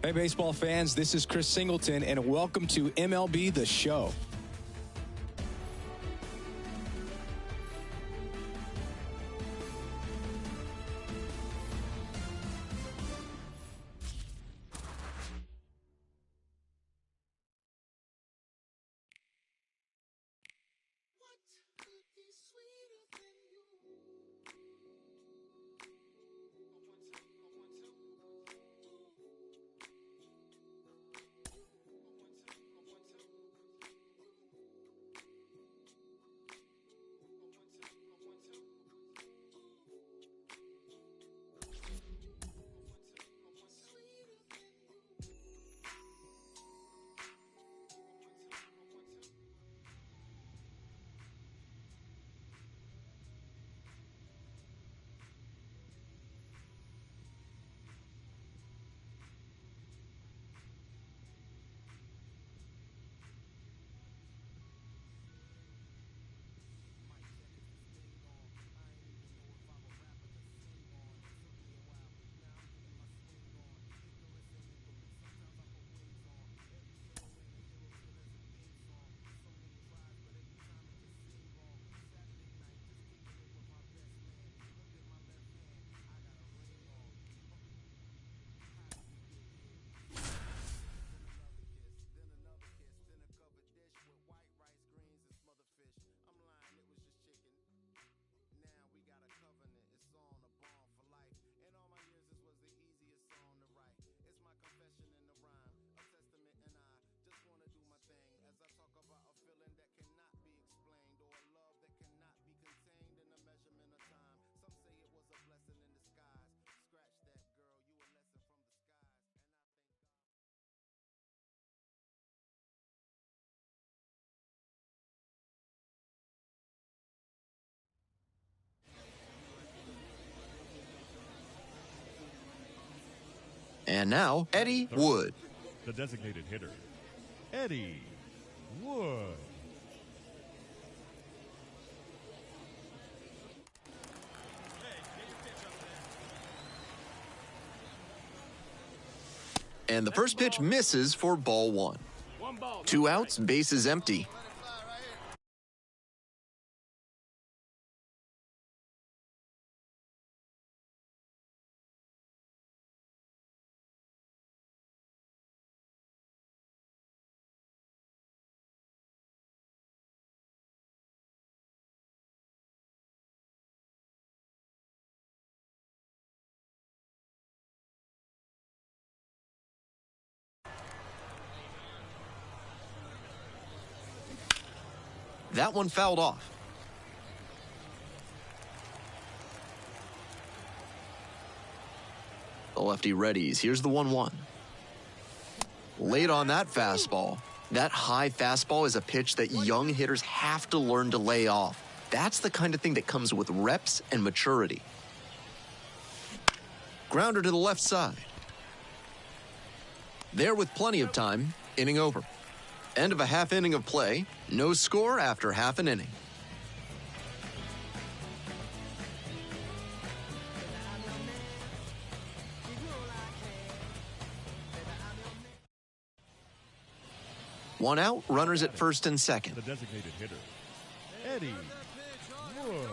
Hey, baseball fans, this is Chris Singleton, and welcome to MLB The Show. And now, Eddie Wood. The designated hitter, Eddie Wood. And the first pitch misses for ball one. 2 outs, bases empty. That one fouled off. The lefty readies. Here's the 1-1. Late on that fastball. That high fastball is a pitch that young hitters have to learn to lay off. That's the kind of thing that comes with reps and maturity. Grounder to the left side. There with plenty of time, inning over. End of a half inning of play. No score after half an inning. One out, runners at first and second. The designated hitter, Eddie Wood.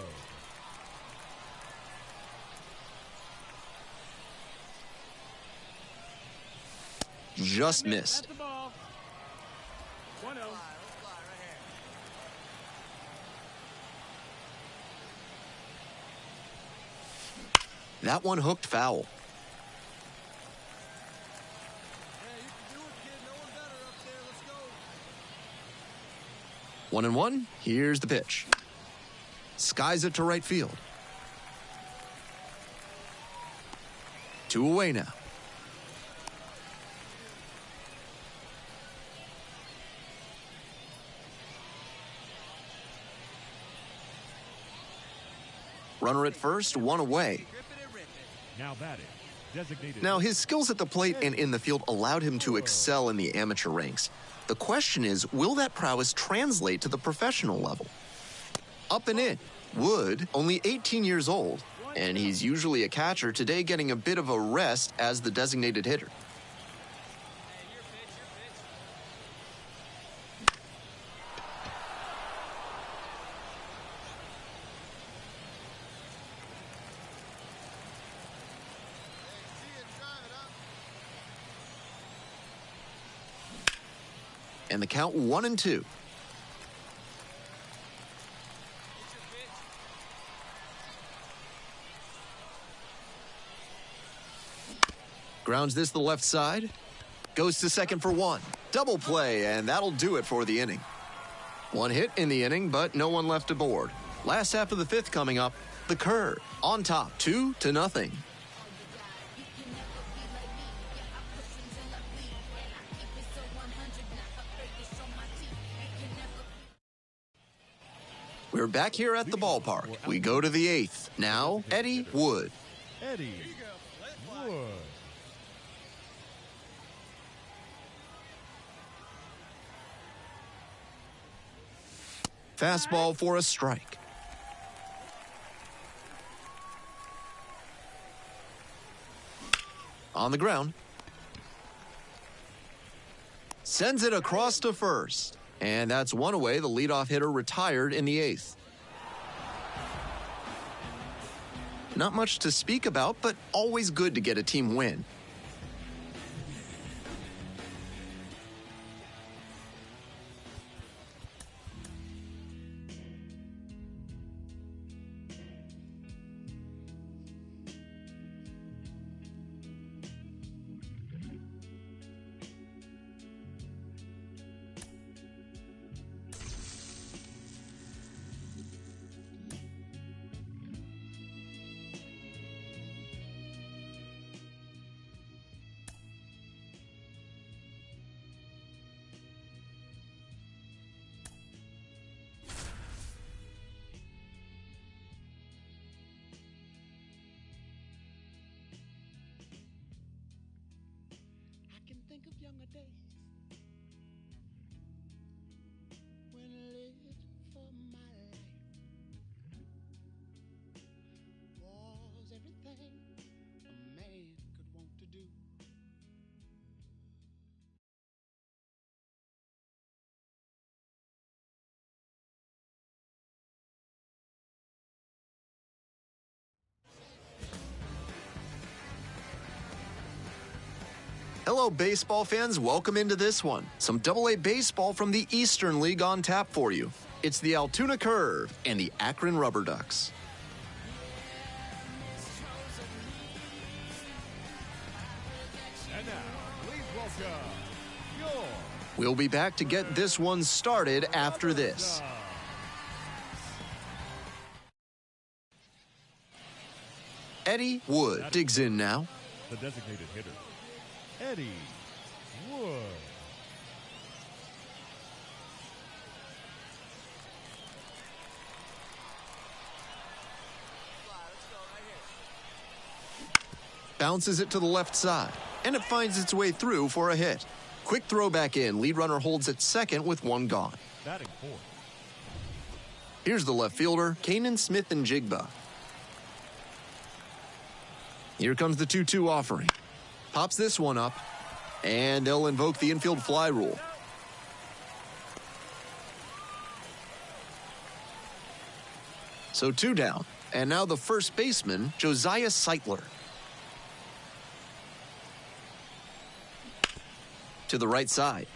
Just missed. That one hooked foul. One and one. Here's the pitch. Skies it to right field. 2 away now. Runner at first, 1 away. Now batting, designated. Now, his skills at the plate and in the field allowed him to excel in the amateur ranks. The question is, will that prowess translate to the professional level? Up and in. Wood, only 18 years old, and he's usually a catcher, today getting a bit of a rest as the designated hitter. And the count 1-2. Grounds this to the left side. Goes to second for one. Double play, and that'll do it for the inning. One hit in the inning, but no one left aboard. Last half of the fifth coming up. The curve on top, 2-0. We're back here at the ballpark. We go to the eighth. Now, Eddie Wood. Eddie Wood. Fastball for a strike. On the ground. Sends it across to first. And that's one away. The leadoff hitter retired in the eighth. Not much to speak about, but always good to get a team win. Think of younger days when I lived for my life. Was everything a man could want to do. Hello, baseball fans. Welcome into this one. Some AA baseball from the Eastern League on tap for you. It's the Altoona Curve and the Akron Rubber Ducks. And now, please welcome your We'll be back to get this one started after this. Eddie Wood digs in now. the designated hitter, Eddie Wood. Bounces it to the left side, and it finds its way through for a hit. Quick throw back in. Lead runner holds at second with one gone. Batting fourth, Here's the left fielder, Kanan Smith and Jigba. Here comes the 2-2 offering. Pops this one up, and they'll invoke the infield fly rule. So 2 down, and now the first baseman, Josiah Seitler. To the right side.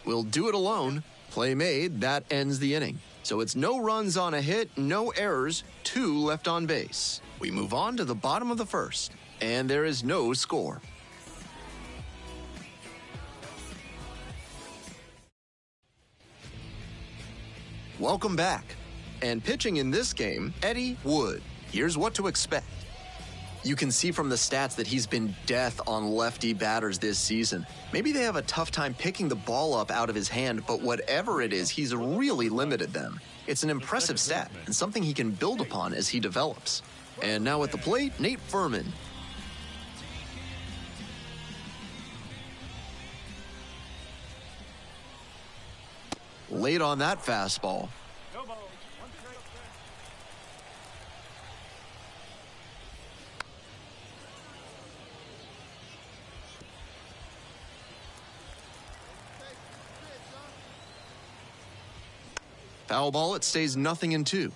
Will do it alone. Play made. That ends the inning. So it's no runs on a hit, no errors, 2 left on base. We move on to the bottom of the first, and there is no score. Welcome back. And pitching in this game, Eddie Wood. Here's what to expect. You can see from the stats that he's been death on lefty batters this season. Maybe they have a tough time picking the ball up out of his hand, but whatever it is, he's really limited them. It's an impressive stat and something he can build upon as he develops. And now at the plate, Nate Furman. Late on that fastball. Foul ball, it stays 0-2.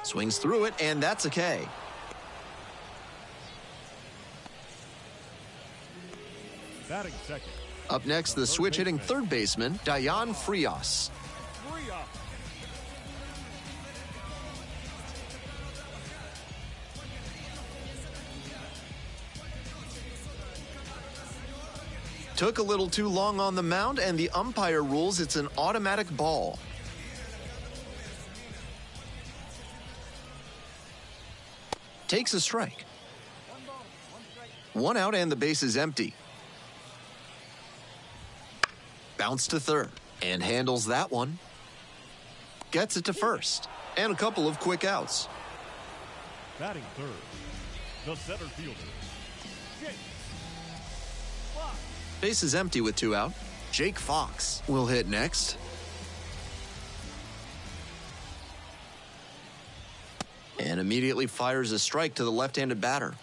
Swings through it, and that's a K. Batting second. Up next, the switch-hitting third baseman, Dayan Frias. Took a little too long on the mound, and the umpire rules it's an automatic ball. Takes a strike. 1 out and the base is empty. Bounce to third and handles that one. Gets it to first and a couple of quick outs. Batting third, the center fielder, Jake Fox. Base is empty with 2 out. Jake Fox will hit next. And immediately fires a strike to the left-handed batter.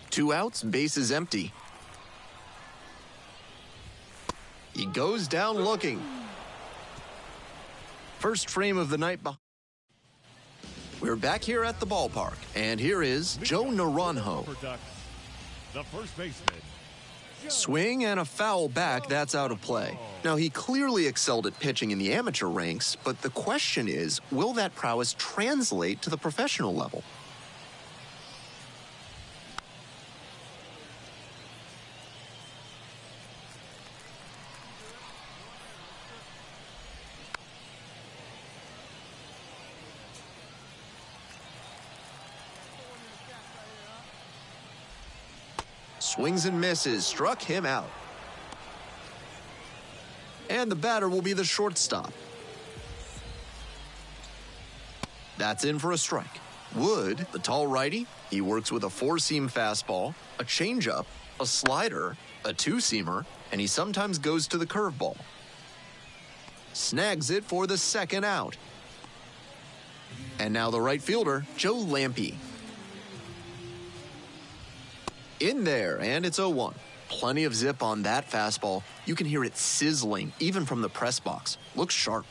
Two outs, base is empty. He goes down looking. First frame of the night. We're back here at the ballpark, and here is Joe Naranjo. The first baseman. Swing and a foul back, that's out of play. Now, he clearly excelled at pitching in the amateur ranks, but the question is, will that prowess translate to the professional level? Swings and misses, struck him out. And the batter will be the shortstop. That's in for a strike. Wood, the tall righty, he works with a four-seam fastball, a changeup, a slider, a two-seamer, and he sometimes goes to the curveball. Snags it for the second out. And now the right fielder, Joe Lampe. In there, and it's 0-1. Plenty of zip on that fastball. You can hear it sizzling, even from the press box. Looks sharp.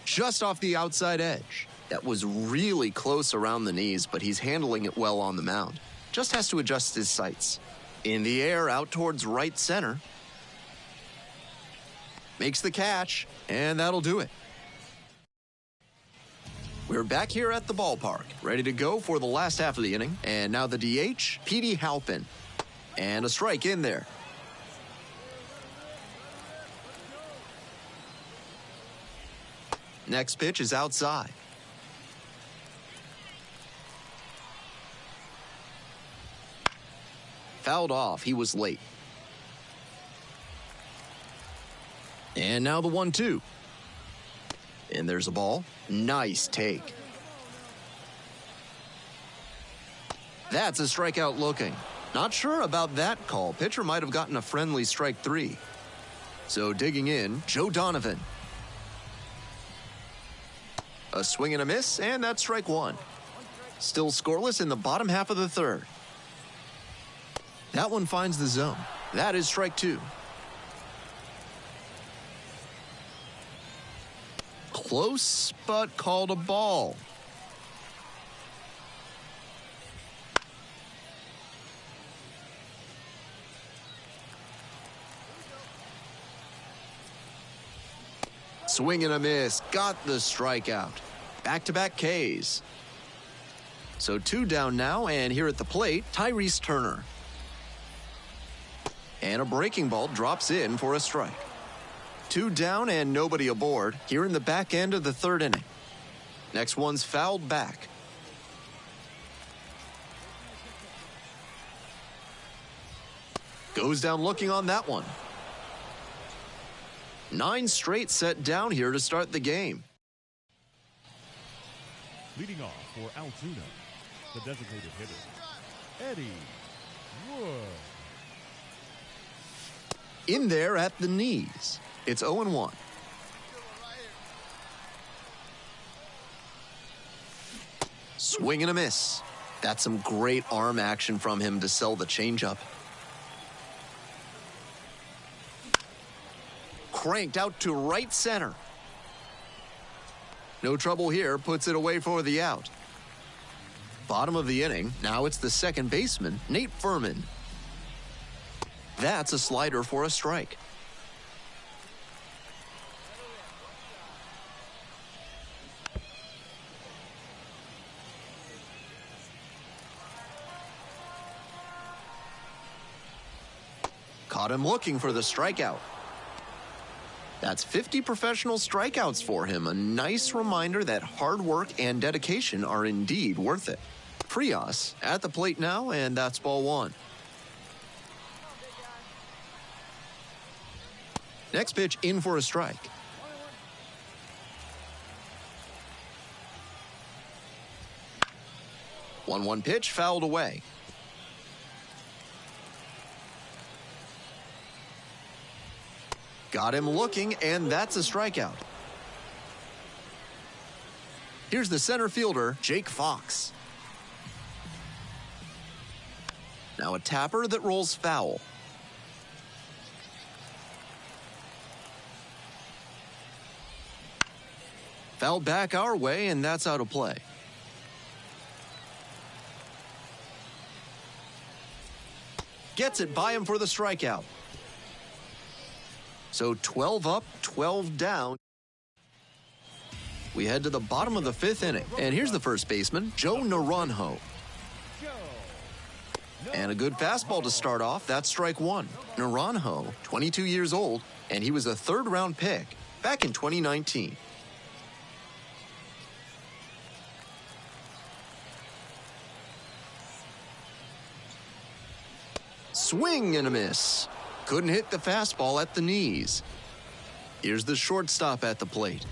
Just off the outside edge. That was really close around the knees, but he's handling it well on the mound. Just has to adjust his sights. In the air, out towards right center. Makes the catch, and that'll do it. We're back here at the ballpark, ready to go for the last half of the inning. And now the DH, Petey Halpin. And a strike in there. Next pitch is outside. Fouled off, he was late. And now the 1-2. And there's a ball. Nice take. That's a strikeout looking. Not sure about that call. Pitcher might have gotten a friendly strike 3. So digging in, Joe Donovan. A swing and a miss, and that's strike 1. Still scoreless in the bottom half of the third. That one finds the zone. That is strike 2. Close, but called a ball. Swing and a miss, got the strikeout. Back-to-back Ks. So 2 down now, and here at the plate, Tyrese Turner. And a breaking ball drops in for a strike. 2 down and nobody aboard here in the back end of the third inning. Next one's fouled back. Goes down looking on that one. 9 straight set down here to start the game. Leading off for Altoona, the designated hitter, Eddie Wood. In there at the knees. It's 0-1. Swing and a miss. That's some great arm action from him to sell the changeup. Cranked out to right center. No trouble here, puts it away for the out. Bottom of the inning, now it's the second baseman, Nate Furman. That's a slider for a strike. Caught him looking for the strikeout. That's 50 professional strikeouts for him. A nice reminder that hard work and dedication are indeed worth it. Prios at the plate now, and that's ball one. Next pitch in for a strike. One pitch fouled away. Got him looking, and that's a strikeout. Here's the center fielder, Jake Fox. Now a tapper that rolls foul. Fouled back our way, and that's out of play. Gets it by him for the strikeout. So 12 up, 12 down. We head to the bottom of the fifth inning. And here's the first baseman, Joe Naranjo. And a good fastball to start off. That's strike one. Naranjo, 22 years old, and he was a third-round pick back in 2019. Swing and a miss. Couldn't hit the fastball at the knees. Here's the shortstop at the plate.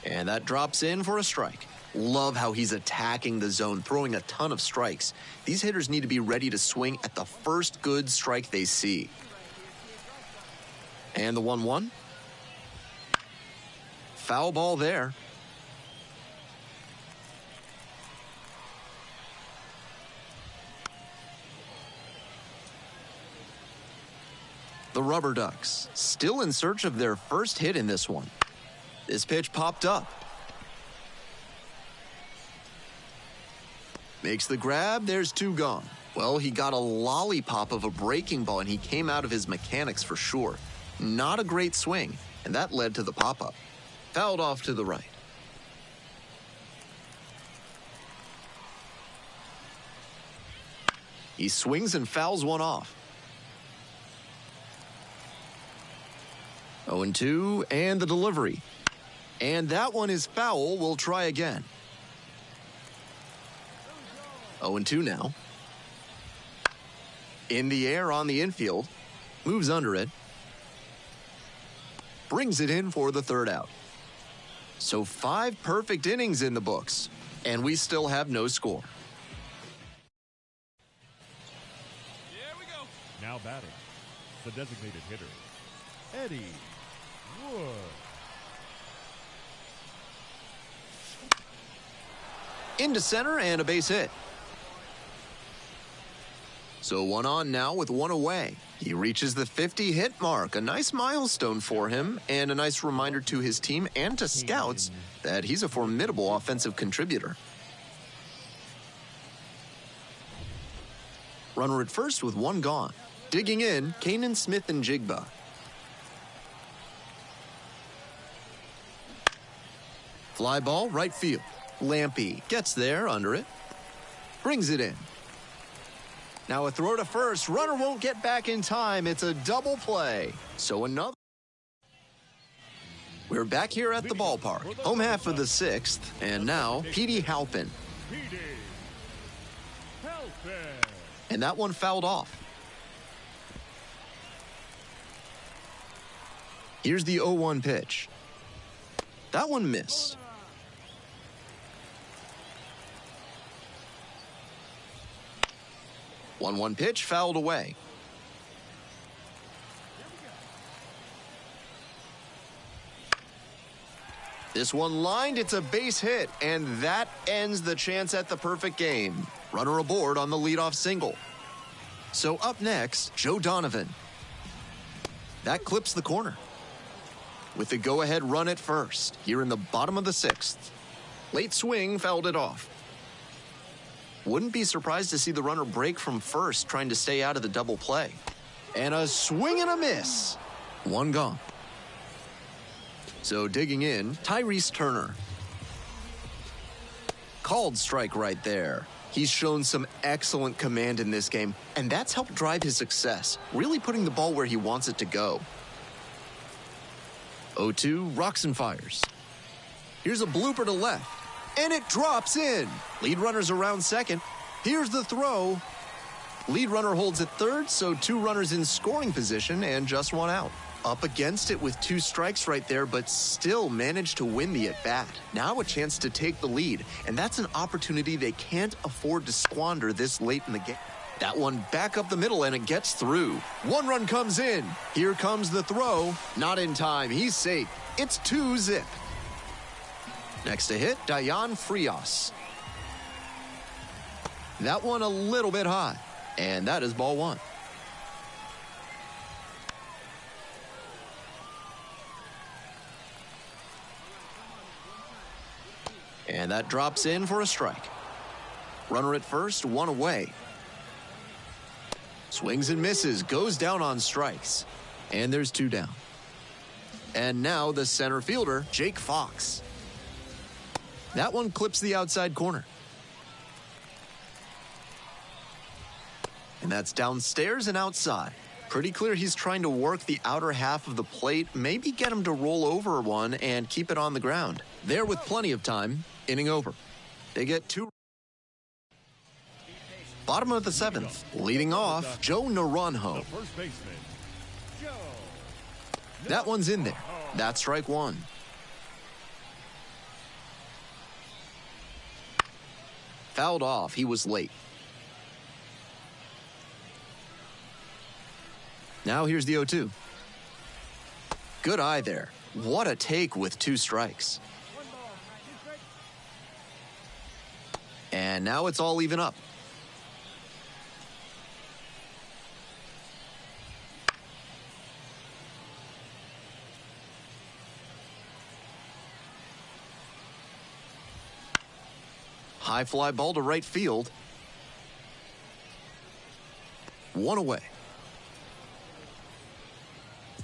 And that drops in for a strike. Love how he's attacking the zone, throwing a ton of strikes. These hitters need to be ready to swing at the first good strike they see. And the 1-1. Foul ball there. The Rubber Ducks, still in search of their first hit in this one. This pitch popped up. Makes the grab, there's two gone. Well, he got a lollipop of a breaking ball, and he came out of his mechanics for sure. Not a great swing, and that led to the pop-up. Fouled off to the right. He swings and fouls one off. 0-2, and the delivery. And that one is foul. We'll try again. 0-2 now. In the air on the infield. Moves under it. Brings it in for the third out. So 5 perfect innings in the books. And we still have no score. Here we go. Now batting, the designated hitter, Eddie Wood. Into center and a base hit. So 1 on now with 1 away. He reaches the 50 hit mark, a nice milestone for him and a nice reminder to his team and to scouts that he's a formidable offensive contributor. Runner at first with 1 gone. Digging in, Kanan Smith and Jigba. Fly ball, right field. Lampy gets there under it. Brings it in. Now a throw to first. Runner won't get back in time. It's a double play. So another. We're back here at the ballpark. Home half of the 6th. And now, Petey Halpin. And that one fouled off. Here's the 0-1 pitch. That one missed. One pitch fouled away. This one lined, it's a base hit, and that ends the chance at the perfect game. Runner aboard on the leadoff single. So up next, Joe Donovan. That clips the corner. With the go-ahead run at first, here in the bottom of the 6th. Late swing fouled it off. Wouldn't be surprised to see the runner break from first, trying to stay out of the double play. And a swing and a miss. One gone. So digging in, Tyrese Turner. Called strike right there. He's shown some excellent command in this game, and that's helped drive his success, really putting the ball where he wants it to go. 0-2, rocks and fires. Here's a blooper to left, and it drops in. Lead runner's around second. Here's the throw. Lead runner holds at third, so 2 runners in scoring position and just 1 out. Up against it with 2 strikes right there, but still managed to win the at-bat. Now a chance to take the lead, and that's an opportunity they can't afford to squander this late in the game. That one back up the middle, and it gets through. 1 run comes in. Here comes the throw. Not in time. He's safe. It's 2-zip. Next to hit, Dayan Frias. That one a little bit high, and that is ball 1. And that drops in for a strike. Runner at first, 1 away. Swings and misses, goes down on strikes. And there's 2 down. And now the center fielder, Jake Fox. That one clips the outside corner. And that's downstairs and outside. Pretty clear he's trying to work the outer half of the plate, maybe get him to roll over one and keep it on the ground. There with plenty of time, inning over. They get 2. Bottom of the 7th, leading off, Joe Naranjo. The first baseman, Joe. That one's in there. That's strike 1. Fouled off. He was late. Now here's the 0-2. Good eye there. What a take with 2 strikes. And now it's all even up. High fly ball to right field. 1 away.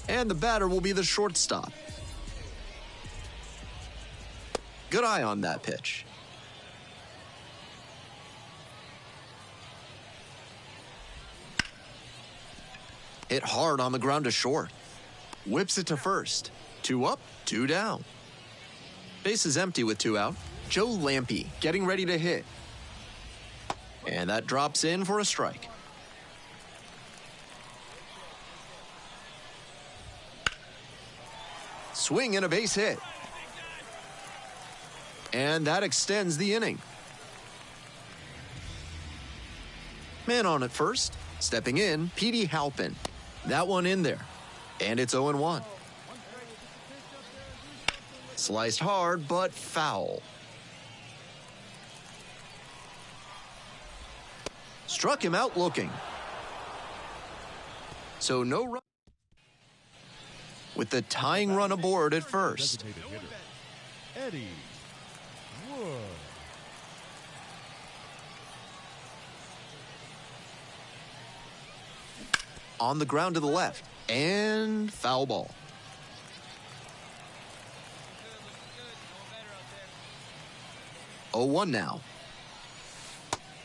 And the batter will be the shortstop. Good eye on that pitch. Hit hard on the ground to short. Whips it to first. 2 up, 2 down. Base is empty with 2 out. Joe Lampe getting ready to hit. And that drops in for a strike. Swing and a base hit. And that extends the inning. Man on at first. Stepping in, Petey Halpin. That one in there. And it's 0-1. Sliced hard, but foul. Struck him out looking. So no run. With the tying run aboard at first. Designated hitter, Eddie Wood. On the ground to the left. And foul ball. Oh, 1 now.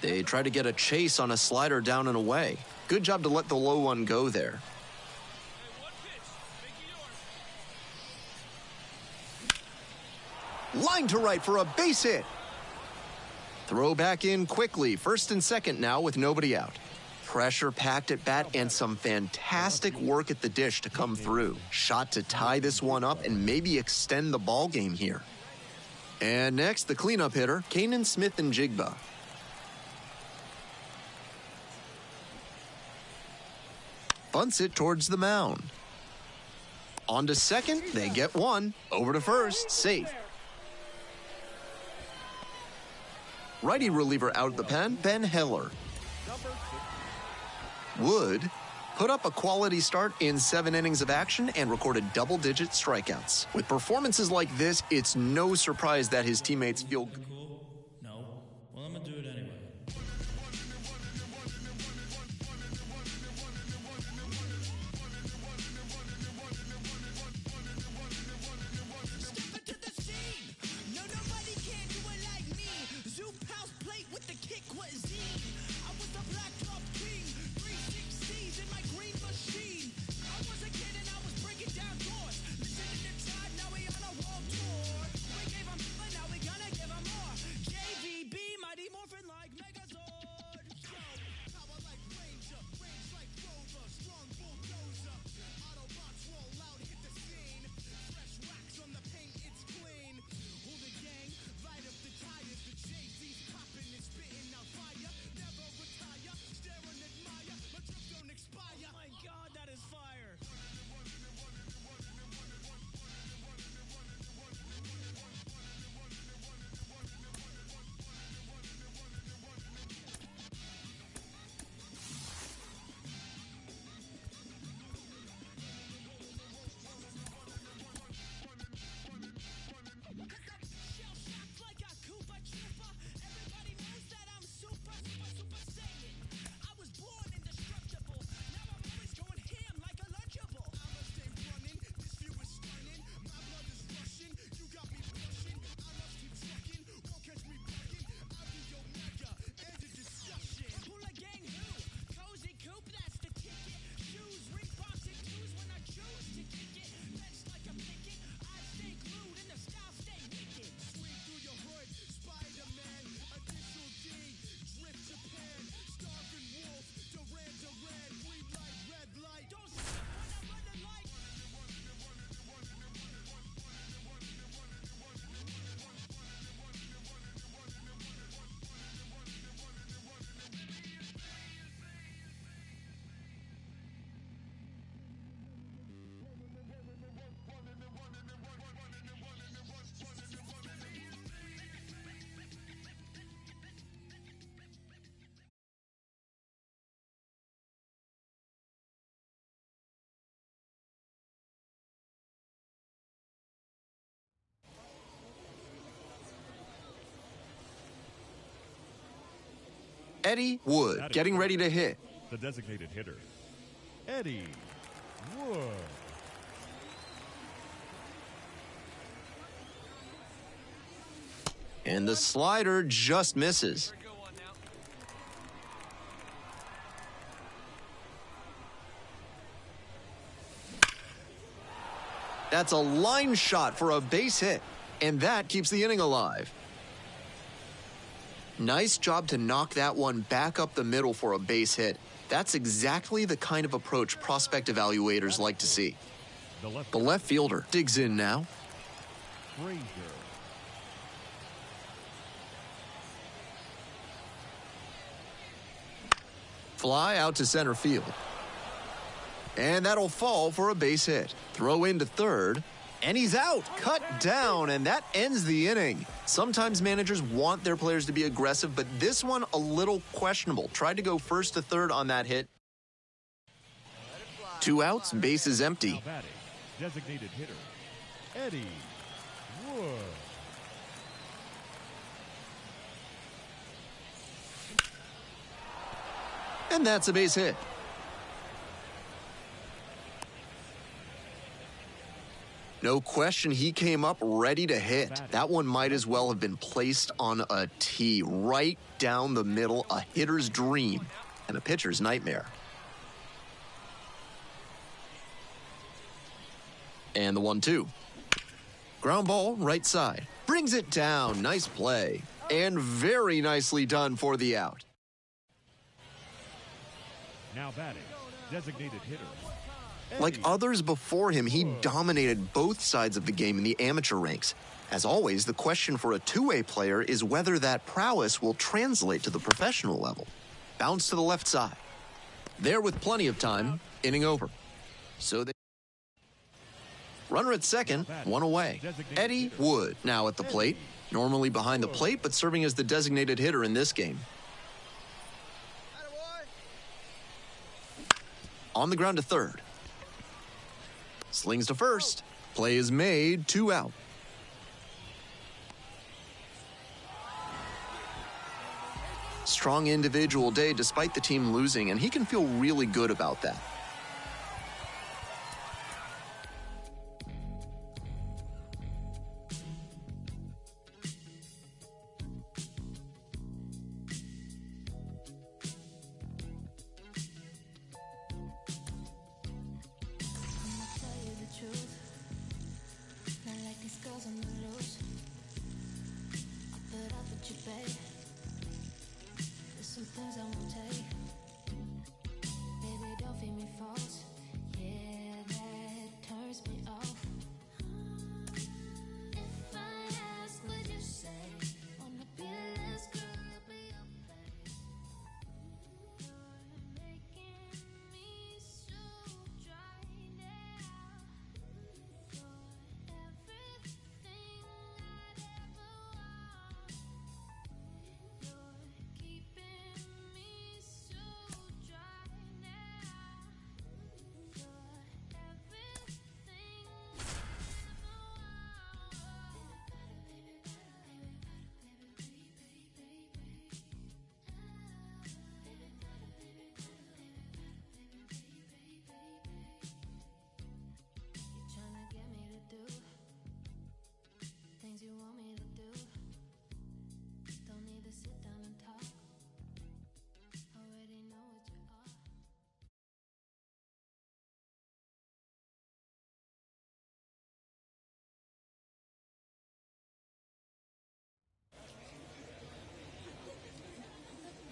They try to get a chase on a slider down and away. Good job to let the low one go there. Line to right for a base hit. Throw back in quickly. First and second now with nobody out. Pressure packed at bat and some fantastic work at the dish to come through. Shot to tie this one up and maybe extend the ball game here. And next, the cleanup hitter, Kanan Smith and Jigba. Bunts it towards the mound. On to second, they get 1. Over to first, safe. Righty reliever out of the pen, Ben Heller. Wood put up a quality start in 7 innings of action, and recorded double-digit strikeouts. With performances like this, it's no surprise that his teammates feel... Cool? No. Well, I'm gonna do it anyway. Step into the scene. No, nobody can do it like me. Zoom house plate with the kick cuisine. I was the black top king. 360s in my green machine. I was a kid and I was breaking down doors. Listening to Tribe, now we on a world tour. We gave him, but now we gonna give him more. JVB, mighty morphin like Megazord. Power like Ranger, range like Rover, strong bulldozer. Autobots roll out, hit the scene. Fresh wax on the paint, it's clean. Hold the gang, light up the tires. The Jay-Z's popping and spitting out fire. Never retire, stare and admire. My trip don't expire. Oh my God, that is fire. Shell shocked like a Koopa Trooper. Everybody knows that I'm super saiyan. I was born indestructible. Now I'm always going ham like a Lunchable. I'ma stay running. This view is stunning. My blood is rushing. You got me blushing. I must keep trucking. Won't catch me bugging. I'll be your mega. End of discussion. Hula gang who? Cozy coop, that's the ticket. Shoes, ring box and twos when I choose to kick it. Bench like a picket. I stay glued and the style stay wicked. Swing through your hood, Spider-Man. Initial D, Drift Japan. Starving Wolf, Duran Duran. Green light, red light. Don't stop when I'm running like. Eddie Wood getting ready to hit. The designated hitter, Eddie Wood. And the slider just misses. That's a line shot for a base hit, and that keeps the inning alive. Nice job to knock that one back up the middle for a base hit. That's exactly the kind of approach prospect evaluators like to see. The left fielder digs in now. Frazier. Fly out to center field. And that'll fall for a base hit. Throw into third. And he's out, cut down, and that ends the inning. Sometimes managers want their players to be aggressive, but this one a little questionable. Tried to go first to third on that hit. 2 outs, bases empty. Now batting, designated hitter, Eddie Wood. And that's a base hit. No question, he came up ready to hit. That one might as well have been placed on a tee, right down the middle, a hitter's dream and a pitcher's nightmare. And the 1-2. Ground ball, right side. Brings it down, nice play. And very nicely done for the out. Now batting, designated hitter, Like others before him, he dominated both sides of the game in the amateur ranks. As always, the question for a two-way player is whether that prowess will translate to the professional level. Bounce to the left side. There with plenty of time, inning over. So they... Runner at second, one away. Eddie Wood now at the plate. Normally behind the plate, but serving as the designated hitter in this game. on the ground to third. Slings to first. Play is made, 2 out. Strong individual day despite the team losing, and he can feel really good about that.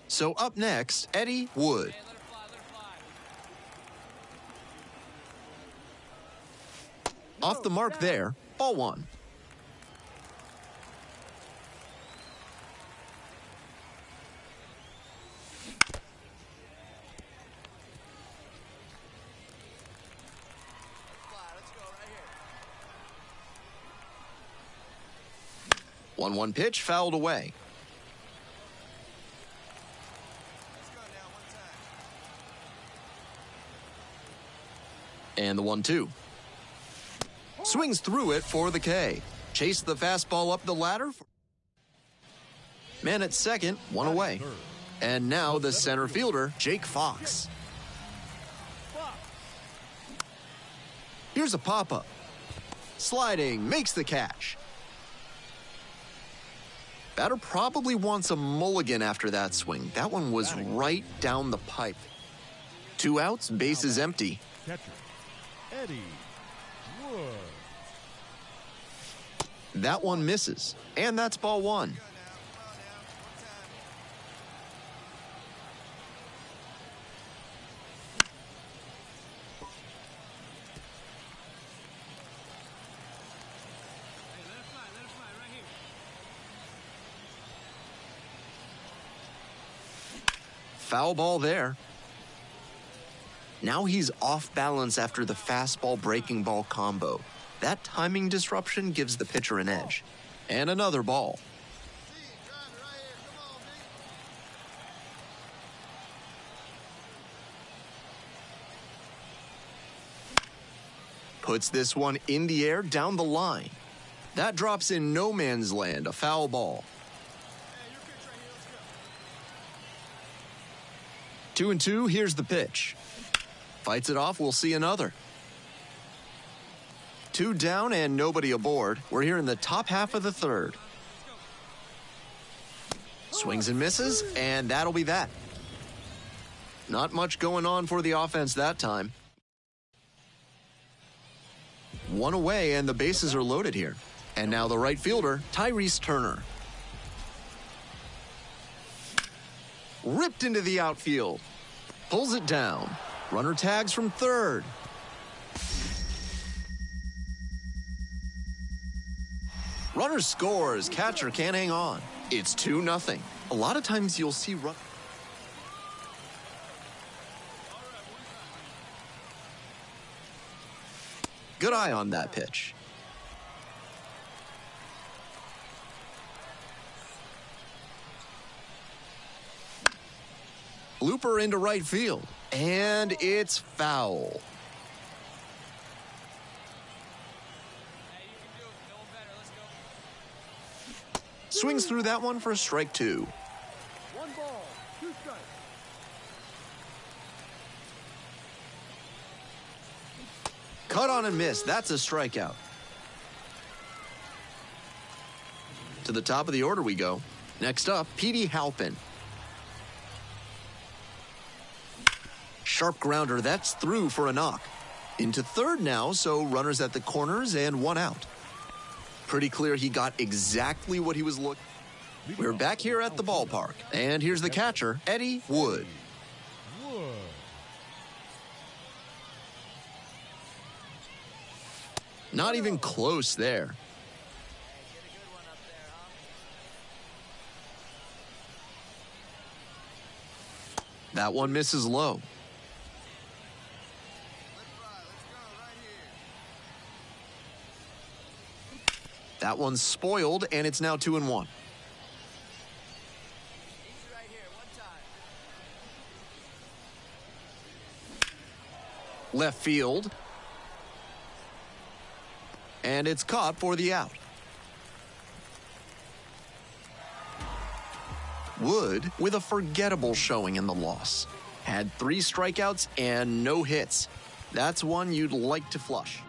So up next, Eddie Wood. Off the mark there, ball 1. One 1 pitch fouled away. And the 1-2. Swings through it for the K. Chase the fastball up the ladder. Man at second, 1 away. And now the center fielder, Jake Fox. Here's a pop-up. Sliding, makes the catch. Batter probably wants a mulligan after that swing. That one was right down the pipe. 2 outs, bases empty. Catcher, Eddie Wood. That one misses, and that's ball 1. Foul ball there. Now he's off balance after the fastball breaking ball combo. That timing disruption gives the pitcher an edge. And another ball. Puts this one in the air down the line. That drops in no man's land, a foul ball. 2-2, here's the pitch. Fights it off, we'll see another. 2 down and nobody aboard. We're here in the top half of the third. Swings and misses, and that'll be that. Not much going on for the offense that time. 1 away, and the bases are loaded here. And now the right fielder, Tyrese Turner. Ripped into the outfield. Pulls it down. Runner tags from third. Runner scores. Catcher can't hang on. It's 2-0. A lot of times you'll see run. Good eye on that pitch. Looper into right field. And it's foul. Swings through that one for strike two. 1 ball, 2 strikes. Cut on and miss. That's a strikeout. To the top of the order we go. Next up, Petey Halpin. Sharp grounder. That's through for a knock. Into third now, so runners at the corners and 1 out. Pretty clear he got exactly what he was looking. We're back here at the ballpark. And here's the catcher, Eddie Wood. Wood. Not even close there. That one misses low. That one's spoiled, and it's now 2-1. Left field. And it's caught for the out. Wood with a forgettable showing in the loss. Had 3 strikeouts and no hits. That's one you'd like to flush.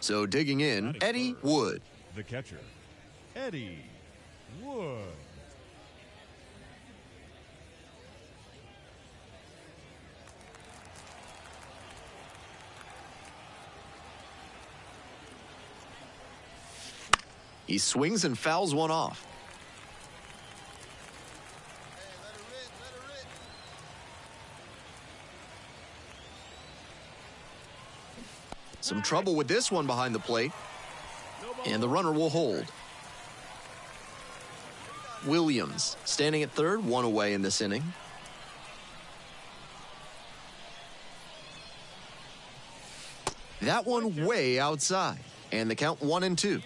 So digging in, Eddie Wood. The catcher, Eddie Wood. He swings and fouls one off. Some trouble with this one behind the plate. And the runner will hold. Williams standing at third, 1 away in this inning. That one way outside. And the count 1-2.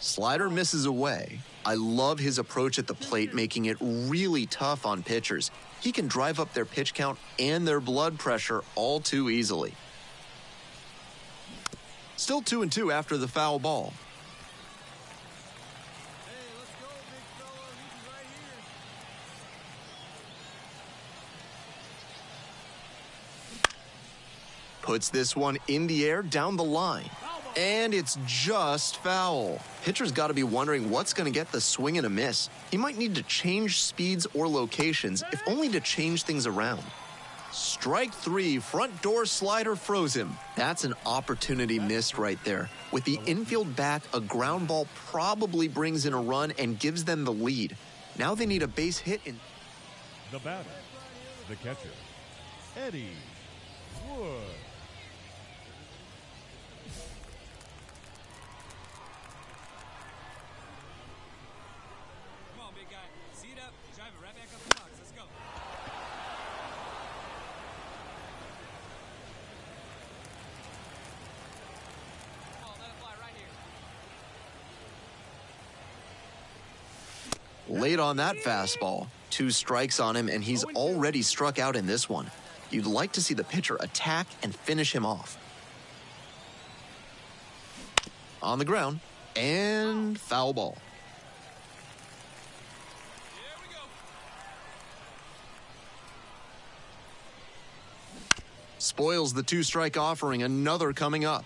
Slider misses away. I love his approach at the plate, making it really tough on pitchers. He can drive up their pitch count and their blood pressure all too easily. Still 2-2 after the foul ball. Puts this one in the air down the line. And it's just foul. Pitcher's got to be wondering what's going to get the swing and a miss. He might need to change speeds or locations, if only to change things around. Strike three, front door slider froze him. That's an opportunity missed right there. With the infield back, a ground ball probably brings in a run and gives them the lead. Now they need a base hit in. The batter, the catcher, Eddie Wood. Come on, big guy. Seat up. Drive it right back up the box. Let's go. Come on, let it fly right here. Late on that fastball. 2 strikes on him, and he's already struck out in this one. You'd like to see the pitcher attack and finish him off. On the ground, and foul ball. Here we go. Spoils the 2-strike offering, another coming up.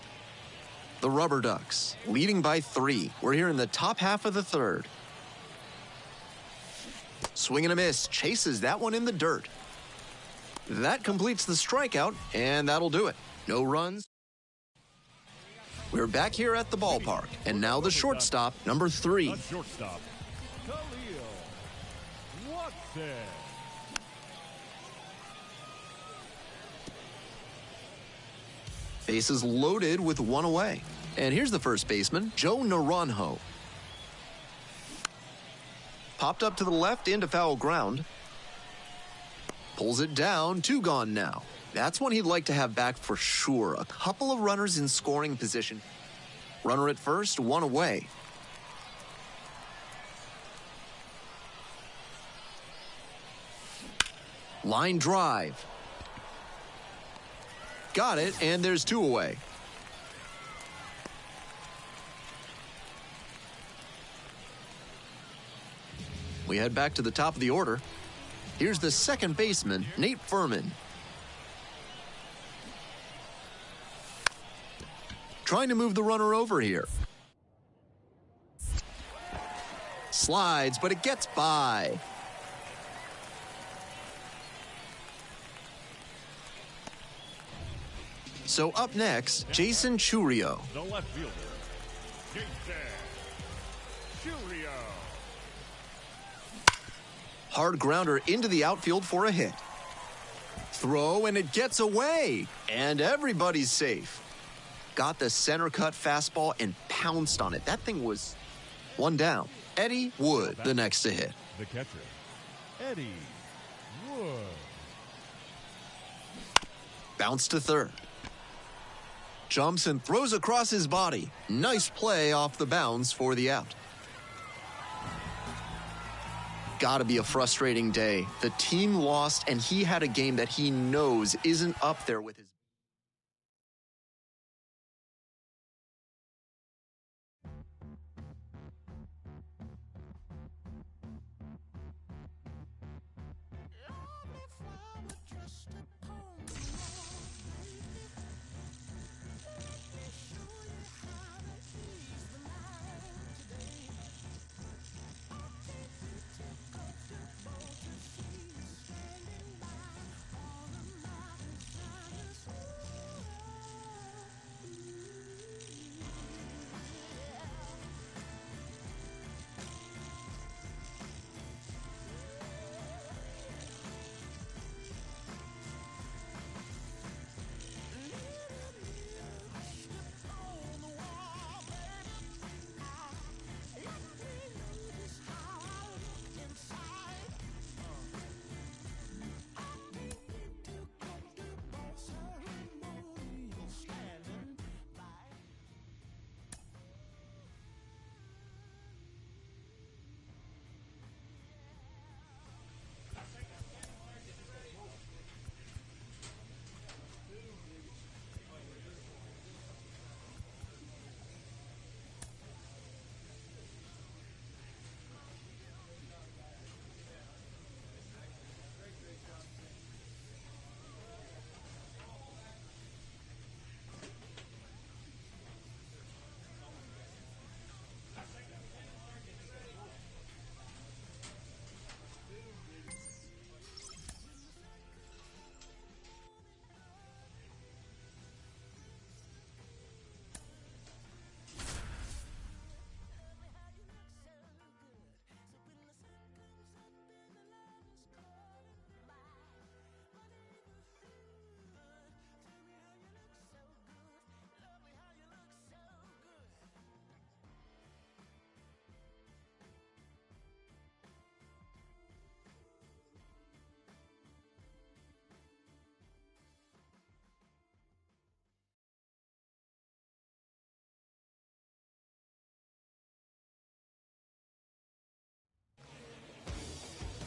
The Rubber Ducks, leading by 3. We're here in the top half of the third. Swing and a miss, chases that one in the dirt. That completes the strikeout, and that'll do it. No runs. We're back here at the ballpark, and now the shortstop, number 3. The shortstop, Khalil Watson. Bases loaded with 1 away. And here's the first baseman, Joe Naranjo. Popped up to the left into foul ground. Pulls it down, 2 gone now. That's one he'd like to have back for sure. A couple of runners in scoring position. Runner at first, 1 away. Line drive. Got it, and there's 2 away. We head back to the top of the order. Here's the second baseman, Nate Furman. Trying to move the runner over here. Slides, but it gets by. So up next, Jason Churio. The left fielder, Jason Churio. Hard grounder into the outfield for a hit. Throw, and it gets away. And everybody's safe. Got the center cut fastball and pounced on it. That thing was 1 down. Eddie Wood, the next to hit. The catcher, Eddie Wood. Bounce to third. Jumps and throws across his body. Nice play off the bounce for the out. Gotta be a frustrating day. The team lost, and he had a game that he knows isn't up there with his.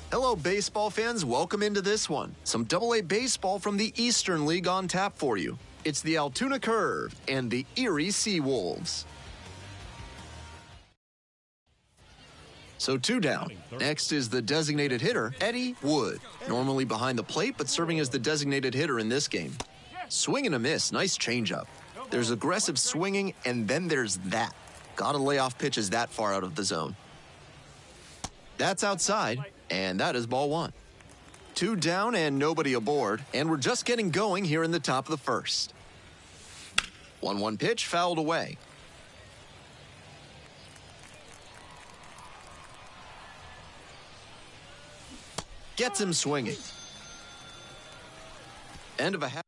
Hello, baseball fans. Welcome into this one. Some AA baseball from the Eastern League on tap for you. It's the Altoona Curve and the Erie Seawolves. So 2 down. Next is the designated hitter, Eddie Wood. Normally behind the plate, but serving as the designated hitter in this game. Swing and a miss. Nice changeup. There's aggressive swinging, and then there's that. Gotta lay off pitches that far out of the zone. That's outside, and that is ball 1. 2 down and nobody aboard, and we're just getting going here in the top of the first. 1-1 pitch fouled away. Gets him swinging. End of a half.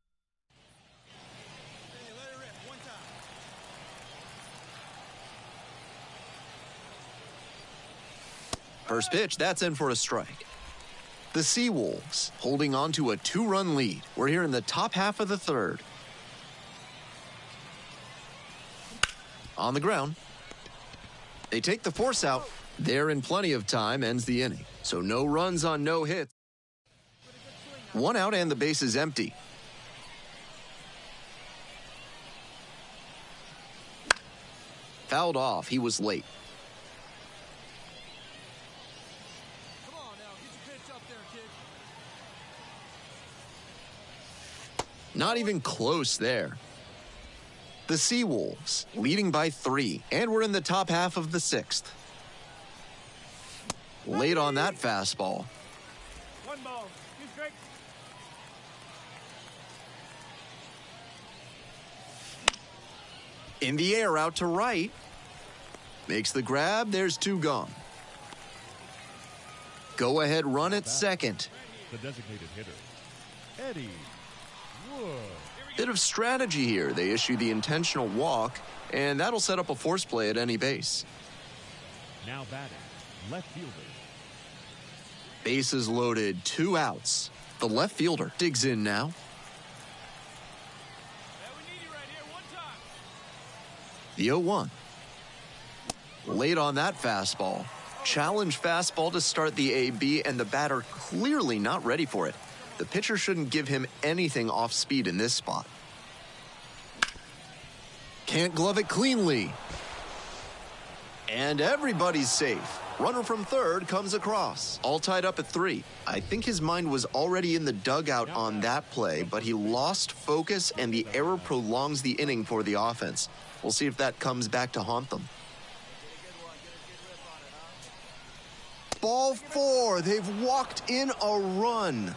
First pitch, that's in for a strike. The Seawolves holding on to a 2-run lead. We're here in the top half of the third. On the ground. They take the force out. They're in plenty of time, ends the inning. So no runs on no hits. 1 out and the base is empty. Fouled off. He was late. Come on now, get your pitch up there, kid. Not even close there. The Seawolves leading by 3, and we're in the top half of the 6th. Late on that fastball. 1 ball, 2 strikes. In the air out to right. Makes the grab. There's 2 gone. Go ahead run at second. The designated hitter, Eddie Wood. Bit of strategy here. They issue the intentional walk, and that'll set up a force play at any base. Now batting, left fielder, Bases loaded, 2 outs. The left fielder digs in now. Yeah, we need you right here, 1 time. The 0-1. Late on that fastball. Challenge fastball to start the AB, and the batter clearly not ready for it. The pitcher shouldn't give him anything off speed in this spot. Can't glove it cleanly. And everybody's safe. Runner from third comes across. All tied up at 3. I think his mind was already in the dugout on that play, but he lost focus, and the error prolongs the inning for the offense. We'll see if that comes back to haunt them. Ball 4. They've walked in a run.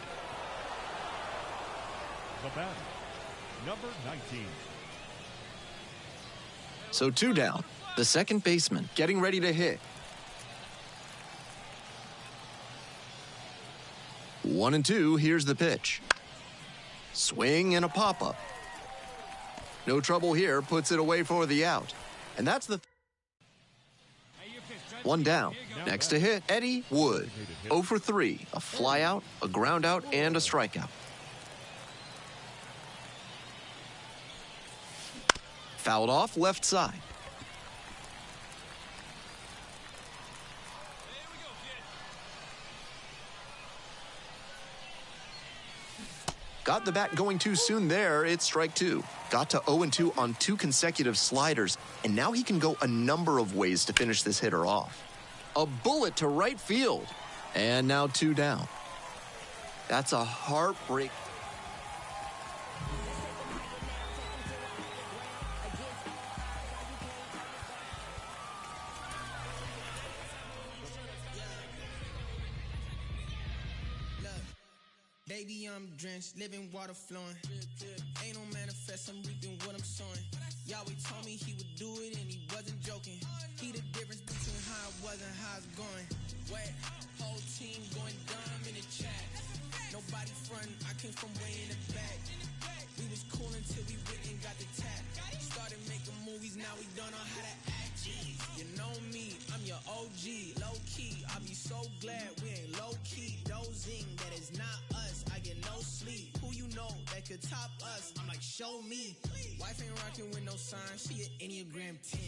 the batter, number 19. So 2 down. The second baseman getting ready to hit. 1-2, here's the pitch. Swing and a pop-up. No trouble here, puts it away for the out. And that's the 1 down. Next to hit, Eddie Wood. 0 for 3, a fly out, a ground out, and a strikeout. Fouled off left side. Got the bat going too soon there. It's strike 2. Got to 0-2 on 2 consecutive sliders, and now he can go a number of ways to finish this hitter off. A bullet to right field. And now 2 down. That's a heartbreak. Baby, I'm drenched, living water flowing. Ain't no manifest, I'm reaping what I'm sowing. Yahweh told me he would do it and he wasn't joking. He the difference between how it was and how it's going. Wet, whole team going dumb in the chat. Nobody frontin', I came from way in the back. We was cool until we went and got the tap. Started making movies, now we don't know how to act. Jeez, you know me, I'm your OG, low key. I'll be so glad we ain't low key. Dozing, that is not us. I get no sleep. Who you know that could top us? I'm like, show me. Wife ain't rocking with no sign. She an Enneagram 10.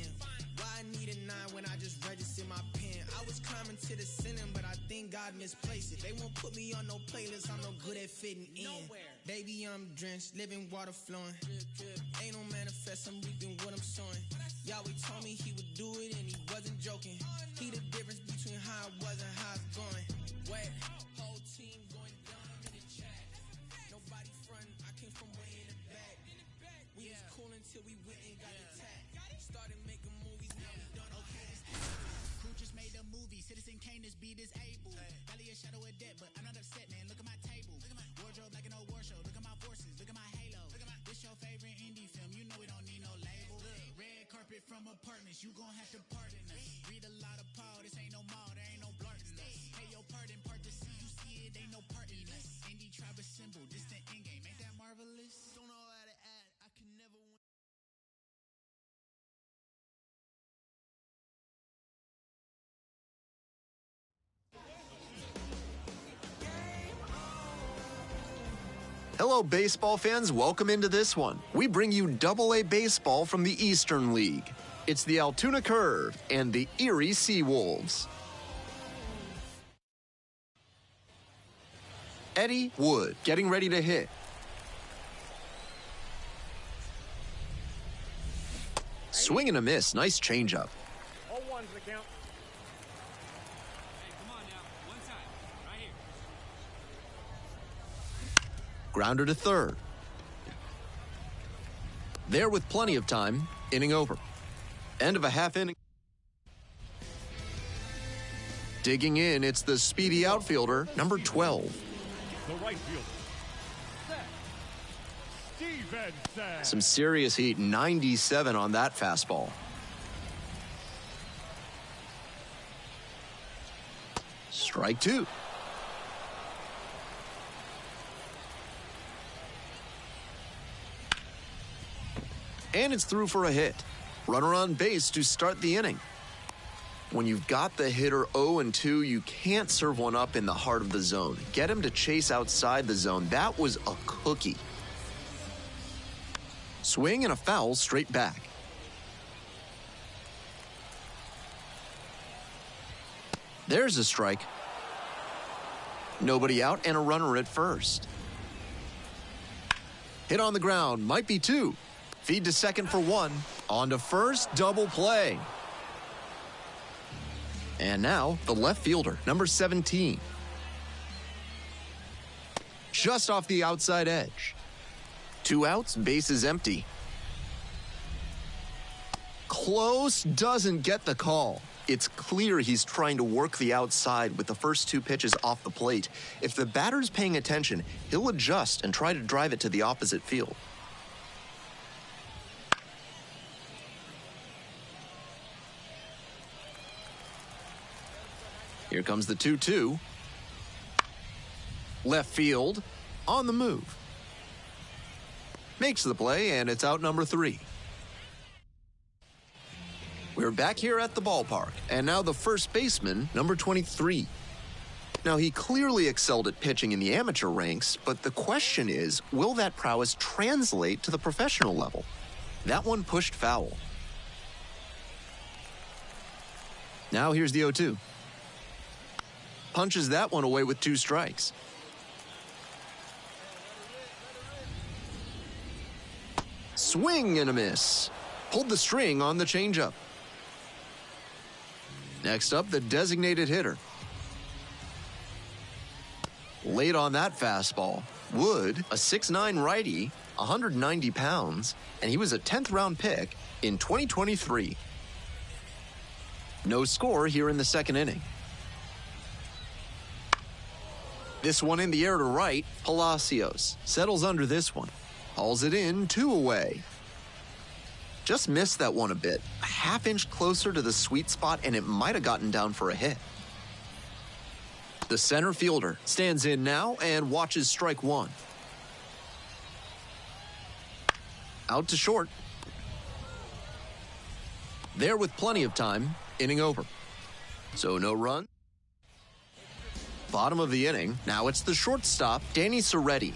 Why I need a 9 when I just registered my pen? I was climbing to the ceiling, but I think God misplaced it. They won't put me on no playlist, I'm no good at fitting in. Nowhere. Baby, I'm drenched, living water flowing. Ain't no manifest, I'm reaping what I'm sowing. Yahweh told me he would do it and he wasn't joking. He the difference between how it was and how it's going. Wet, whole team going down in the chat. Nobody frontin', I came from way in the back. We was cool until we went and got attacked. Started making movies, now we done okay. Crew just made a movie. Citizen Kane is be disabled. Valley a shadow of death, but I'm not upset, man. Look at my table. Wardrobe like an old war show. Look at my forces. Look at my halo. This your favorite indie film. You know we don't need no label. Red carpet from apartments. You gon' have to pardon us. Read a lot of Paul. This ain't no mall. There ain't no blarting us. Hey, yo, pardon, part to see. You see it, ain't no part in us. Indie tribe assemble. Distant end game. Ain't that marvelous? Don't know how to add. I can never win. Hello, baseball fans. Welcome into this one. We bring you Double-A baseball from the Eastern League. It's the Altoona Curve and the Erie Seawolves. Eddie Wood getting ready to hit. Swing and a miss. Nice changeup. All ones the count. Hey, come on now. One time. Right here. Grounder to third. There with plenty of time. Inning over. End of a half inning. Digging in, it's the speedy outfielder, number 12. The right fielder, Stevenson. Some serious heat, 97 on that fastball. Strike two. And it's through for a hit. Runner on base to start the inning. When you've got the hitter 0-2, you can't serve one up in the heart of the zone. Get him to chase outside the zone. That was a cookie. Swing and a foul straight back. There's a strike. Nobody out and a runner at first. Hit on the ground, might be two. Feed to second for one. On to first, double play. And now, the left fielder, number 17. Just off the outside edge. 2 outs, bases empty. Close, doesn't get the call. It's clear he's trying to work the outside with the first 2 pitches off the plate. If the batter's paying attention, he'll adjust and try to drive it to the opposite field. Here comes the 2-2. Left field, on the move. Makes the play, and it's out number 3. We're back here at the ballpark, and now the first baseman, number 23. Now, he clearly excelled at pitching in the amateur ranks, but the question is, will that prowess translate to the professional level? That one pushed foul. Now here's the 0-2. Punches that one away with 2 strikes. Swing and a miss. Pulled the string on the changeup. Next up, the designated hitter. Late on that fastball. Wood, a 6'9" righty, 190 pounds, and he was a 10th round pick in 2023. No score here in the second inning. This one in the air to right, Palacios settles under this one. Hauls it in, 2 away. Just missed that one a bit. A half inch closer to the sweet spot, and it might have gotten down for a hit. The center fielder stands in now and watches strike 1. Out to short. There with plenty of time, inning over. So no run. Bottom of the inning, now it's the shortstop, Danny Soretti.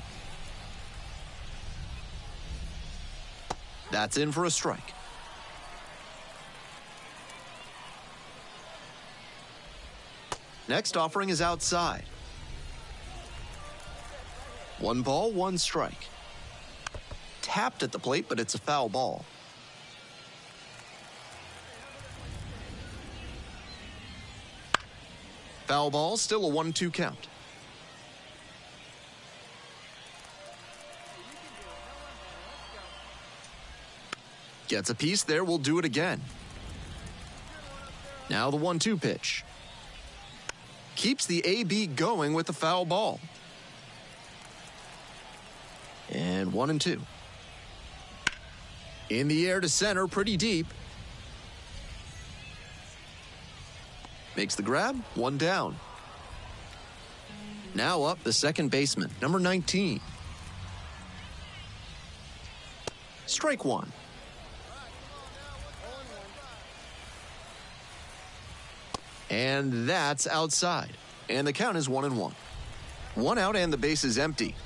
That's in for a strike. Next offering is outside. 1 ball, 1 strike. Tapped at the plate, but it's a foul ball. Foul ball, still a 1-2 count. Gets a piece there, we'll do it again. Now the 1-2 pitch. Keeps the AB going with the foul ball. And 1-2. In the air to center, pretty deep. Makes the grab, 1 down. Now up the second baseman, number 19. Strike 1. And that's outside. And the count is 1-1. 1 out and the base is empty.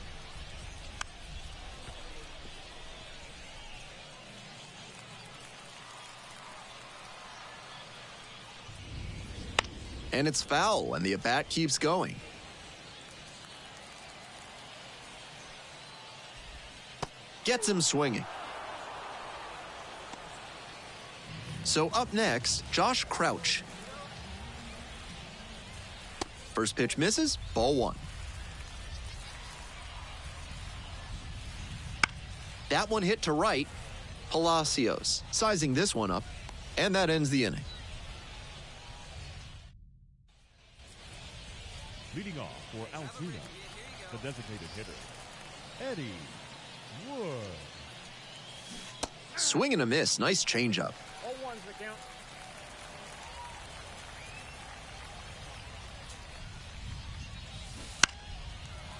And it's foul, and the at-bat keeps going. Gets him swinging. So up next, Josh Crouch. First pitch misses, ball 1. That one hit to right. Palacios sizing this one up, and that ends the inning. Leading off for Altoona, the designated hitter, Eddie Wood. Swing and a miss, nice changeup. All ones the count.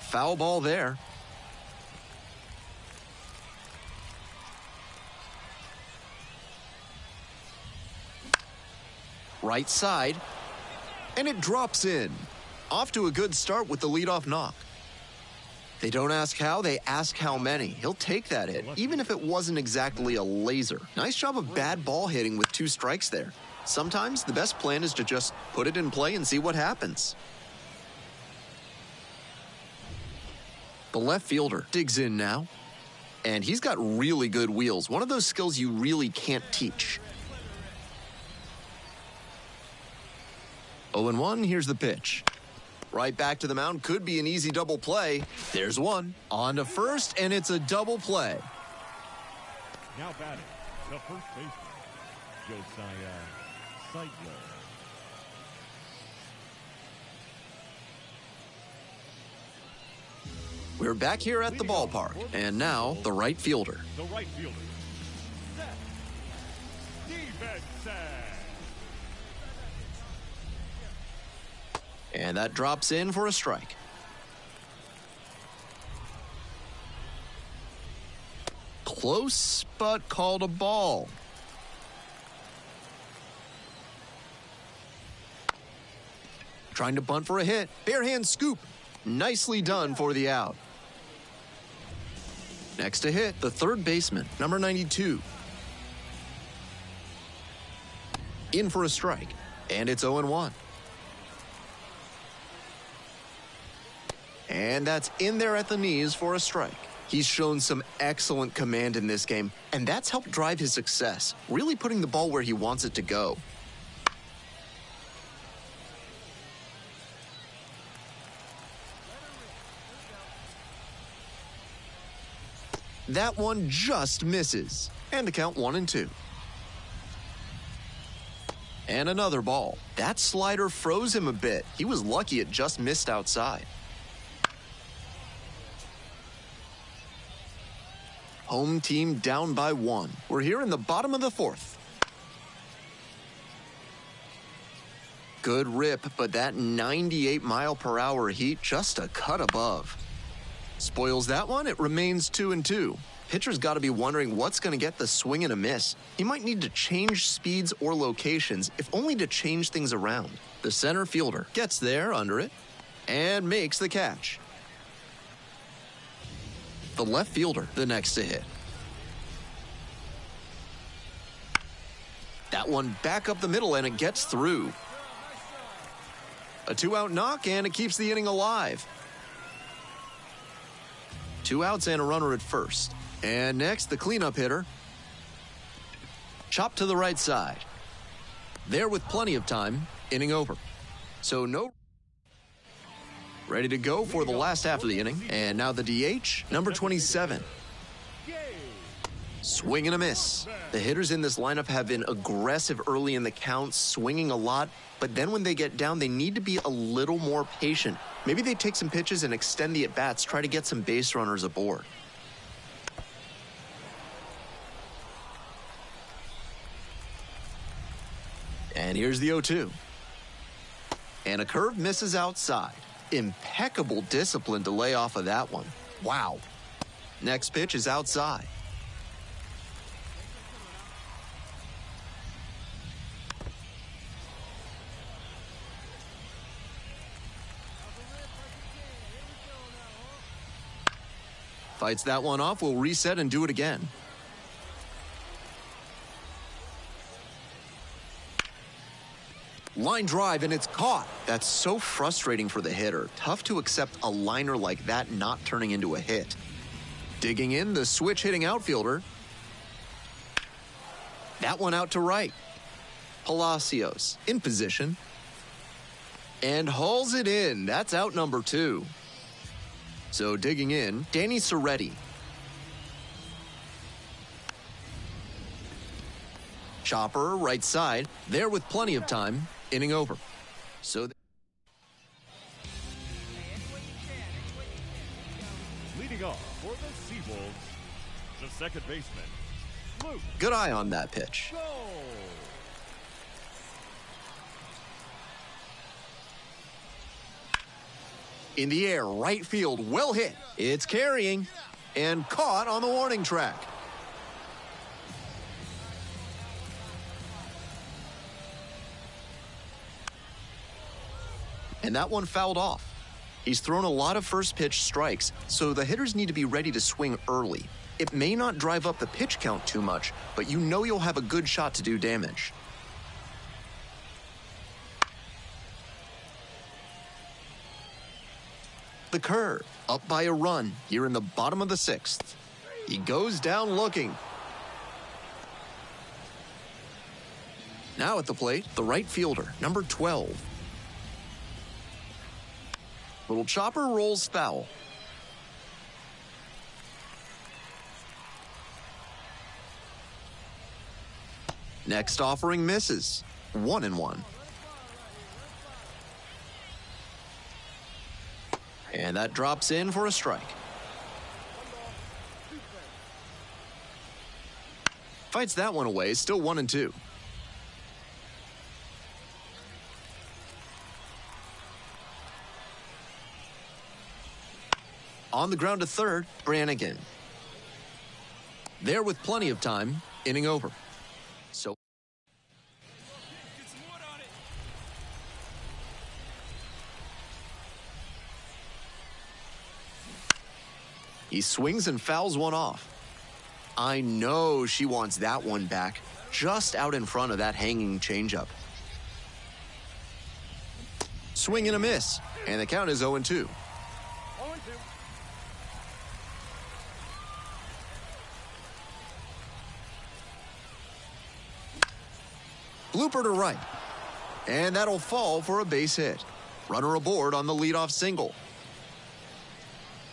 Foul ball there. Right side, and it drops in. Off to a good start with the leadoff knock. They don't ask how, they ask how many. He'll take that hit, even if it wasn't exactly a laser. Nice job of bad ball hitting with 2 strikes there. Sometimes the best plan is to just put it in play and see what happens. The left fielder digs in now, and he's got really good wheels. One of those skills you really can't teach. 0-1, here's the pitch. Right back to the mound, could be an easy double play. There's one. On to first, and it's a double play. Now batting, the first baseman, Josiah Seidler. We're back here at the ballpark, and now the right fielder. The right fielder, Seth Stevenson. And that drops in for a strike. Close, but called a ball. Trying to bunt for a hit. Barehand scoop. Nicely done for the out. Next to hit, the third baseman, number 92. In for a strike, and it's 0-1. And that's in there at the knees for a strike. He's shown some excellent command in this game, and that's helped drive his success, really putting the ball where he wants it to go. That one just misses, and the count 1-2. And another ball. That slider froze him a bit. He was lucky it just missed outside. Home team down by 1. We're here in the bottom of the 4th. Good rip, but that 98-mile-per-hour heat just a cut above. Spoils that one, it remains 2-2. Pitcher's got to be wondering what's going to get the swing and a miss. He might need to change speeds or locations, if only to change things around. The center fielder gets there under it and makes the catch. The left fielder, the next to hit. That one back up the middle and it gets through. A 2-out knock, and it keeps the inning alive. 2 outs and a runner at first. And next, the cleanup hitter. Chop to the right side. There with plenty of time, inning over. So no. Ready to go for the last half of the inning. And now the DH, number 27. Swing and a miss. The hitters in this lineup have been aggressive early in the count, swinging a lot, but then when they get down, they need to be a little more patient. Maybe they take some pitches and extend the at-bats, try to get some base runners aboard. And here's the 0-2. And a curve misses outside. Impeccable discipline to lay off of that one. Wow. Next pitch is outside. Fights that one off, will reset and do it again. Line drive, and it's caught. That's so frustrating for the hitter. Tough to accept a liner like that not turning into a hit. Digging in, the switch-hitting outfielder. That one out to right. Palacios in position. And hauls it in. That's out number 2. So digging in, Danny Soretti. Chopper, right side, there with plenty of time, inning over. So Leading off for the Seawolves, the second baseman, Luke. good eye on that pitch. Go! In the air, right field, well hit. It's carrying and caught on the warning track. And that one fouled off. He's thrown a lot of first pitch strikes, so the hitters need to be ready to swing early. It may not drive up the pitch count too much, but you know you'll have a good shot to do damage. The curve, up by a run here in the bottom of the 6th. He goes down looking. Now at the plate, the right fielder, number 12. Little chopper rolls foul. Next offering misses. 1-1. And that drops in for a strike. Fights that one away, still 1-2. On the ground to third, Brannigan. There with plenty of time, inning over. So Get some wood on it. he swings and fouls one off. I know she wants that one back, just out in front of that hanging changeup. Swing and a miss, and the count is 0-2. 0-2. Blooper to right. And that'll fall for a base hit. Runner aboard on the leadoff single.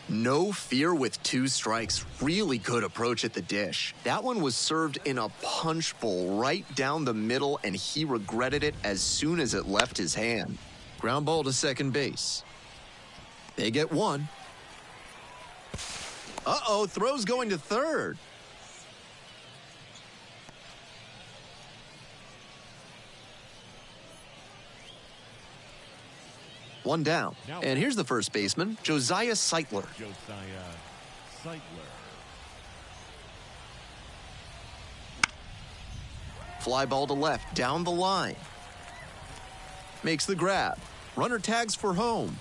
No fear with 2 strikes. Really good approach at the dish. That one was served in a punch bowl right down the middle, and he regretted it as soon as it left his hand. Ground ball to second base. They get 1. Uh-oh, throw's going to third. One down. And here's the first baseman, Josiah Seitler. Josiah Seitler. Fly ball to left, down the line. Makes the grab. Runner tags for home.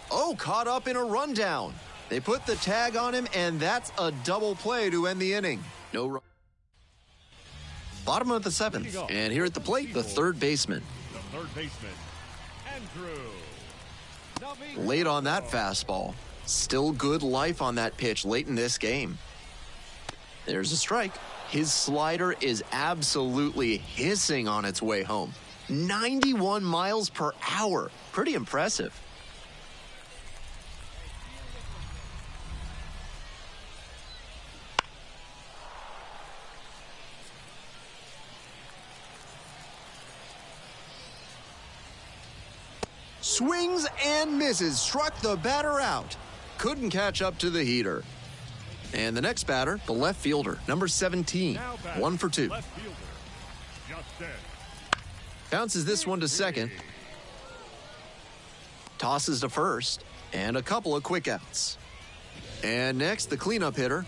Oh, caught up in a rundown. They put the tag on him, and that's a double play to end the inning. No run. Bottom of the 7th. And here at the plate, the third baseman. The third baseman, Andrew. Late on that fastball. Still good life on that pitch late in this game. There's a strike. His slider is absolutely hissing on its way home. 91 miles per hour. Pretty impressive. Swings and misses. Struck the batter out. Couldn't catch up to the heater. And the next batter, the left fielder, number 17, 1 for 2. Left fielder, Justin. Bounces this one to second. Tosses to first. And a couple of quick outs. And next, the cleanup hitter.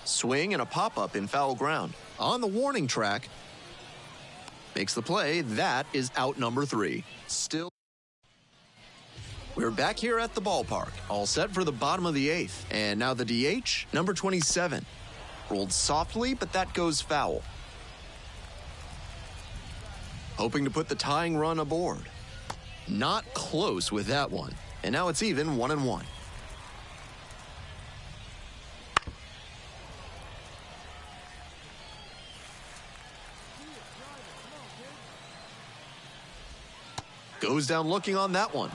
Swing and a pop-up in foul ground. On the warning track. Makes the play. That is out number 3. Still. We're back here at the ballpark, all set for the bottom of the 8th. And now the DH, number 27. Rolled softly, but that goes foul. Hoping to put the tying run aboard. Not close with that one. And now it's even 1-1. Goes down looking on that one.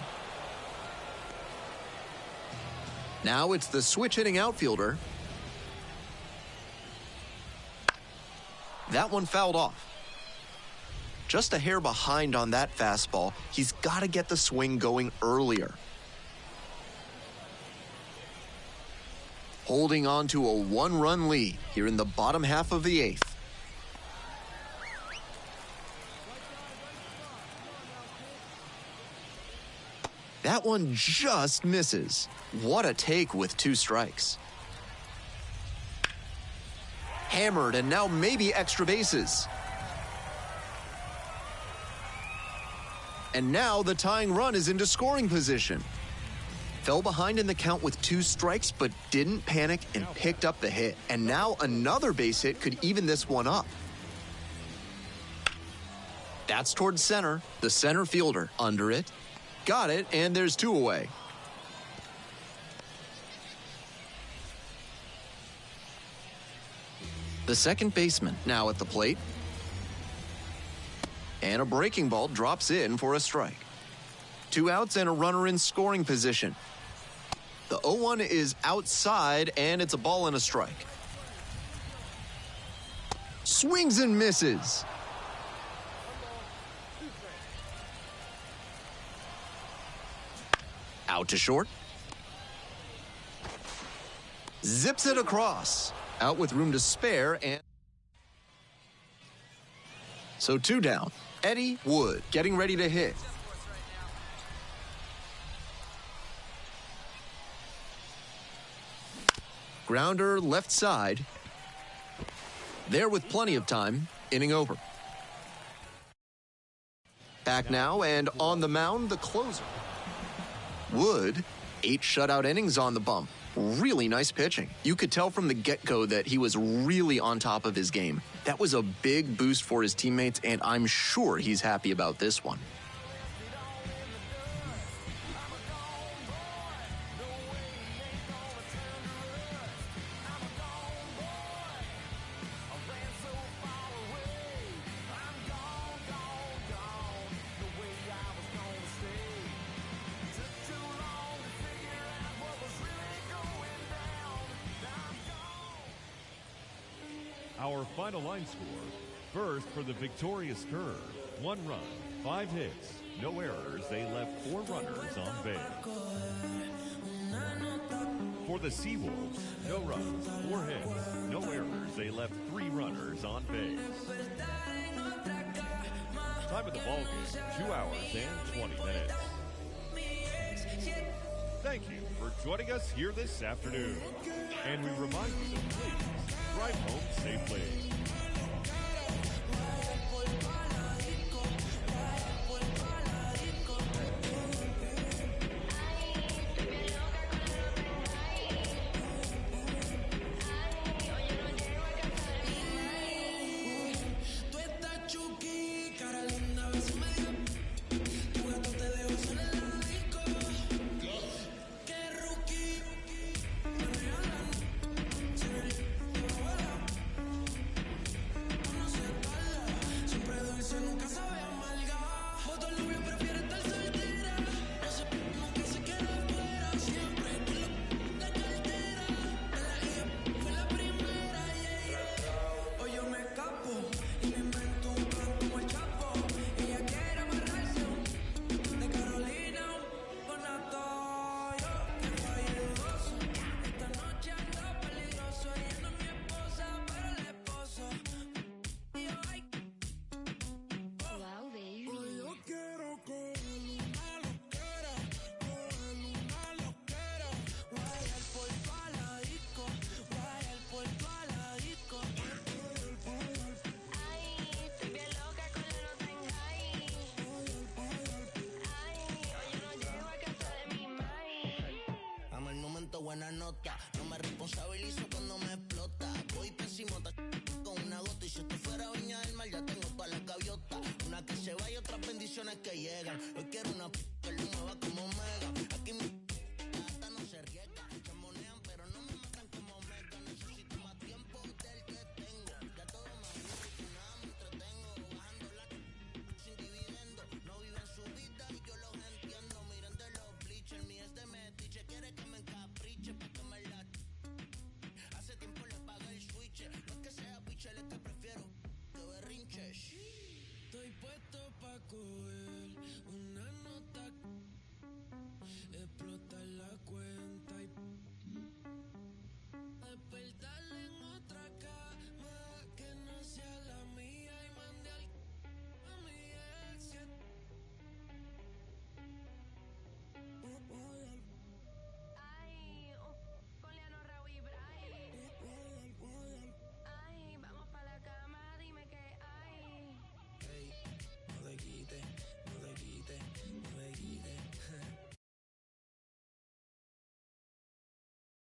Now it's the switch-hitting outfielder. That one fouled off. Just a hair behind on that fastball. He's got to get the swing going earlier. Holding on to a 1-run lead here in the bottom half of the 8th. That one just misses. What a take with 2 strikes. Hammered and now maybe extra bases. And now the tying run is into scoring position. Fell behind in the count with 2 strikes, but didn't panic and picked up the hit. And now another base hit could even this one up. That's towards center. The center fielder under it. Got it, and there's 2 away. The second baseman now at the plate. And a breaking ball drops in for a strike. 2 outs and a runner in scoring position. The 0-1 is outside, and it's a ball and a strike. Swings and misses. Out to short. Zips it across. Out with room to spare, and so 2 down. Eddie Wood getting ready to hit. Grounder left side. There with plenty of time. Inning over. Back now, and on the mound, the closer. Wood, 8 shutout innings on the bump. Really nice pitching. You could tell from the get-go that he was really on top of his game. That was a big boost for his teammates, and I'm sure he's happy about this one. Our final line score. First for the victorious Curve. 1 run, 5 hits, no errors. They left 4 runners on base. For the Seawolves, no runs, 4 hits, no errors. They left 3 runners on base. Time of the ball game, 2 hours and 20 minutes. Thank you for joining us here this afternoon. And we remind you to please drive home safely. Tú estás chuki. necesito buena nota. No me responsabilizo cuando me explota. Voy pésimo con una gota. Y si esto fuera Viña del Mar, ya tengo todas las gaviotas. Una que se va y otras bendiciones que llegan. Hoy quiero una que lo mueva como mega. Aquí mi